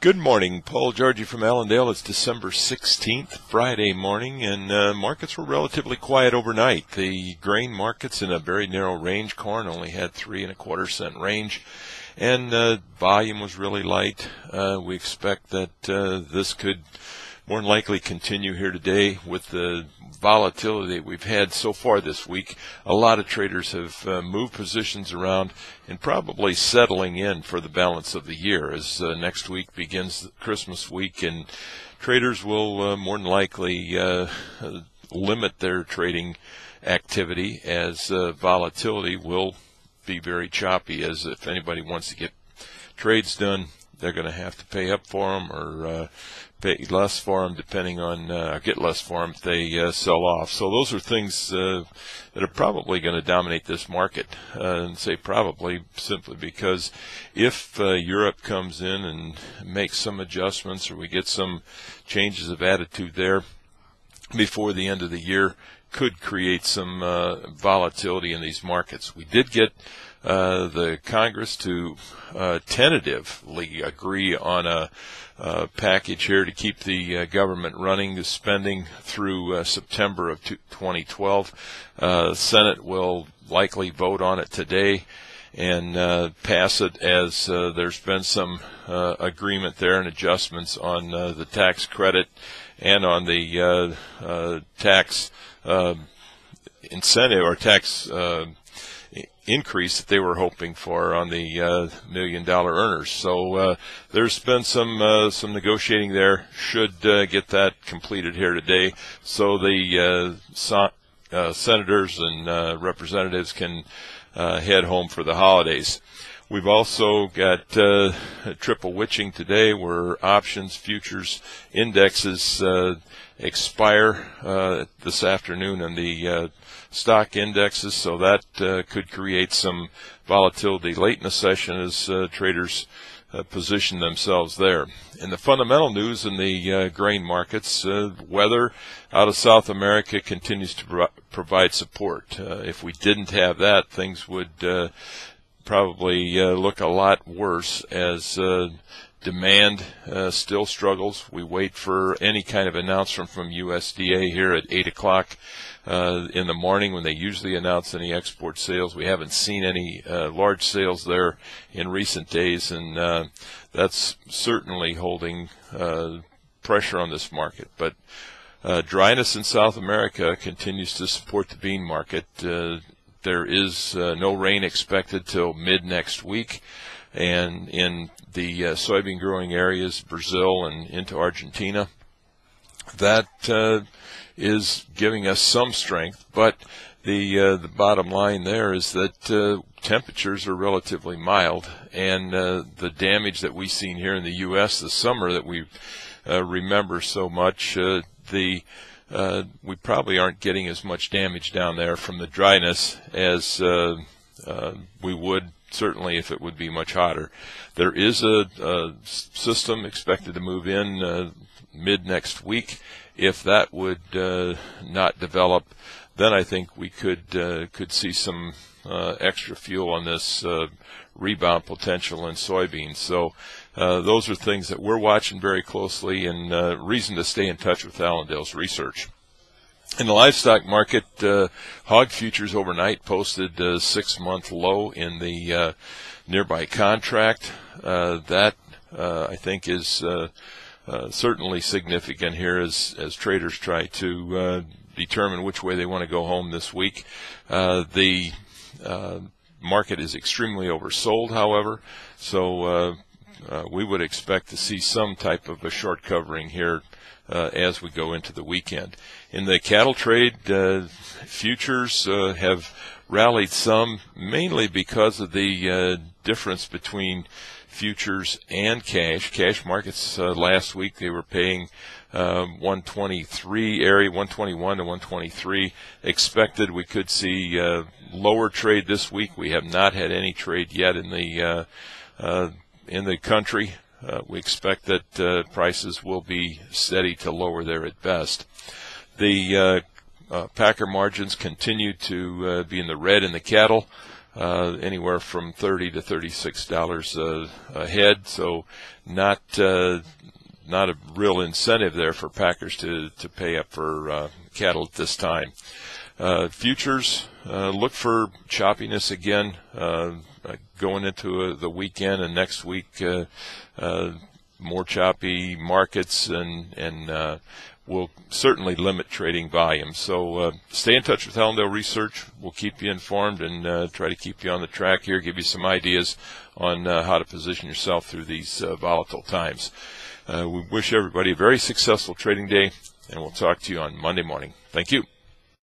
Good morning, Paul Georgie from Allendale. It's December 16th, Friday morning, and markets were relatively quiet overnight. The grain markets in a very narrow range. Corn only had 3 1/4 cent range, and volume was really light. We expect that this could more than likely continue here today with the volatility we've had so far this week. A lot of traders have moved positions around and probably settling in for the balance of the year as next week begins Christmas week, and traders will more than likely limit their trading activity as volatility will be very choppy, as if anybody wants to get trades done, they're going to have to pay up for them or pay less for them, depending on get less for them if they sell off. So those are things that are probably going to dominate this market, and say probably simply because if Europe comes in and makes some adjustments, or we get some changes of attitude there before the end of the year, could create some volatility in these markets. We did get the Congress to tentatively agree on a package here to keep the government running, the spending through September of 2012. Senate will likely vote on it today and pass it, as there's been some agreement there and adjustments on the tax credit and on the tax incentive or tax increase that they were hoping for on the $1 million earners. So there's been some negotiating there. Should get that completed here today, so the senators and representatives can head home for the holidays. We've also got triple witching today, where options futures indexes expire this afternoon on the stock indexes, so that could create some volatility late in the session as traders position themselves there. In the fundamental news in the grain markets, weather out of South America continues to provide support. If we didn't have that, things would probably look a lot worse, as demand still struggles. We wait for any kind of announcement from USDA here at 8 o'clock in the morning, when they usually announce any export sales. We haven't seen any large sales there in recent days, and that's certainly holding pressure on this market. But dryness in South America continues to support the bean market. There is no rain expected till mid next week, and in the soybean growing areas, Brazil and into Argentina, that is giving us some strength. But the bottom line there is that temperatures are relatively mild, and the damage that we've seen here in the U.S. this summer that we remember so much, we probably aren't getting as much damage down there from the dryness as we would certainly if it would be much hotter. There is a system expected to move in mid next week. If that would not develop, then I think we could see some extra fuel on this rebound potential in soybeans. So those are things that we're watching very closely, and reason to stay in touch with Allendale's research. In the livestock market, hog futures overnight posted a 6-month low in the nearby contract. That I think is certainly significant here as traders try to determine which way they want to go home this week. The market is extremely oversold, however, so we would expect to see some type of a short covering here as we go into the weekend. In the cattle trade, futures have rallied some, mainly because of the difference between futures and cash. Cash markets last week, they were paying 123 area, 121 to 123. Expected we could see lower trade this week. We have not had any trade yet in the country. We expect that prices will be steady to lower there at best. The packer margins continue to be in the red in the cattle. anywhere from $30 to $36 a head. So not a real incentive there for packers to pay up for cattle at this time. Futures, look for choppiness again going into the weekend and next week. More choppy markets and will certainly limit trading volume. So stay in touch with Allendale Research. We'll keep you informed and try to keep you on the track here, give you some ideas on how to position yourself through these volatile times. We wish everybody a very successful trading day, and we'll talk to you on Monday morning. Thank you.